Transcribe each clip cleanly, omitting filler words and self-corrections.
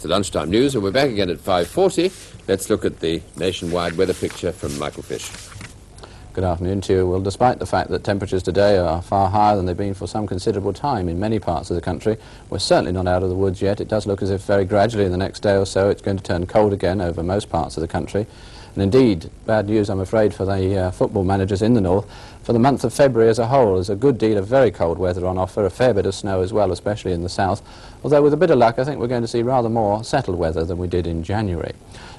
the lunchtime news, and we're back again at 5:40. Let's look at the nationwide weather picture from Michael Fish. Good afternoon to you. Well, despite the fact that temperatures today are far higher than they've been for some considerable time in many parts of the country, we're certainly not out of the woods yet. It does look as if very gradually in the next day or so it's going to turn cold again over most parts of the country. And indeed, bad news, I'm afraid, for the football managers in the north. For the month of February as a whole, there's a good deal of very cold weather on offer, a fair bit of snow as well, especially in the south. Although with a bit of luck, I think we're going to see rather more settled weather than we did in January.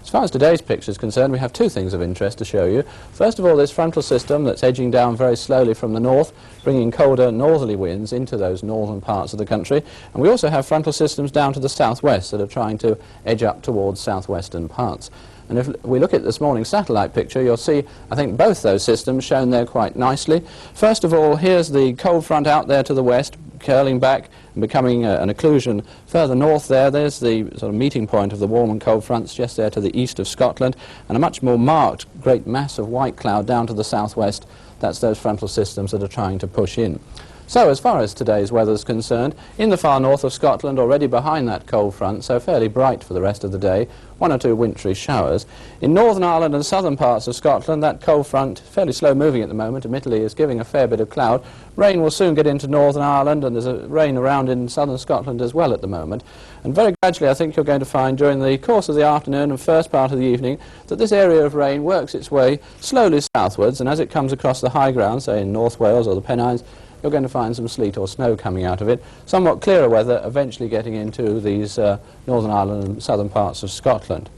As far as today's picture is concerned, we have two things of interest to show you. First of all, this frontal system that's edging down very slowly from the north, bringing colder northerly winds into those northern parts of the country. And we also have frontal systems down to the southwest that are trying to edge up towards southwestern parts. And if we look at this morning's satellite picture, you'll see, I think, both those systems shown there quite nicely. First of all, here's the cold front out there to the west, curling back and becoming an occlusion further north there. There's the sort of meeting point of the warm and cold fronts just there to the east of Scotland, and a much more marked great mass of white cloud down to the southwest. That's those frontal systems that are trying to push in. So as far as today's weather is concerned, in the far north of Scotland, already behind that cold front, so fairly bright for the rest of the day, one or two wintry showers. In Northern Ireland and southern parts of Scotland, that cold front, fairly slow moving at the moment, admittedly, is giving a fair bit of cloud. Rain will soon get into Northern Ireland, and there's a rain around in southern Scotland as well at the moment. And very gradually, I think you're going to find during the course of the afternoon and first part of the evening that this area of rain works its way slowly southwards, and as it comes across the high ground, say in North Wales or the Pennines, you're going to find some sleet or snow coming out of it. Somewhat clearer weather eventually getting into these Northern Ireland and southern parts of Scotland.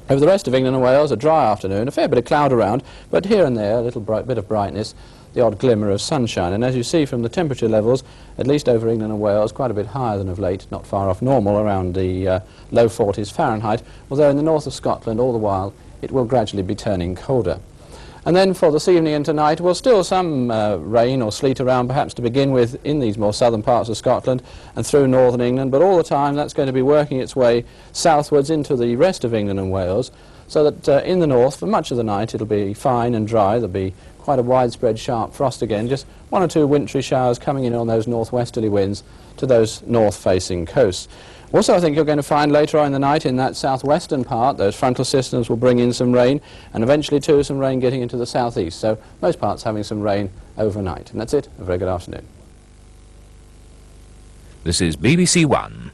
Over the rest of England and Wales, a dry afternoon, a fair bit of cloud around, but here and there a little bit of brightness, the odd glimmer of sunshine. And as you see from the temperature levels, at least over England and Wales, quite a bit higher than of late, not far off normal, around the low 40s Fahrenheit, although in the north of Scotland all the while it will gradually be turning colder. And then for this evening and tonight, well, still some rain or sleet around, perhaps to begin with, in these more southern parts of Scotland and through northern England, but all the time that's going to be working its way southwards into the rest of England and Wales, so that in the north, for much of the night, it'll be fine and dry. There'll be quite a widespread sharp frost again, just one or two wintry showers coming in on those northwesterly winds to those north-facing coasts. Also, I think you're going to find later on in the night in that southwestern part, those frontal systems will bring in some rain, and eventually too some rain getting into the southeast. So most parts having some rain overnight. And that's it. A very good afternoon. This is BBC One.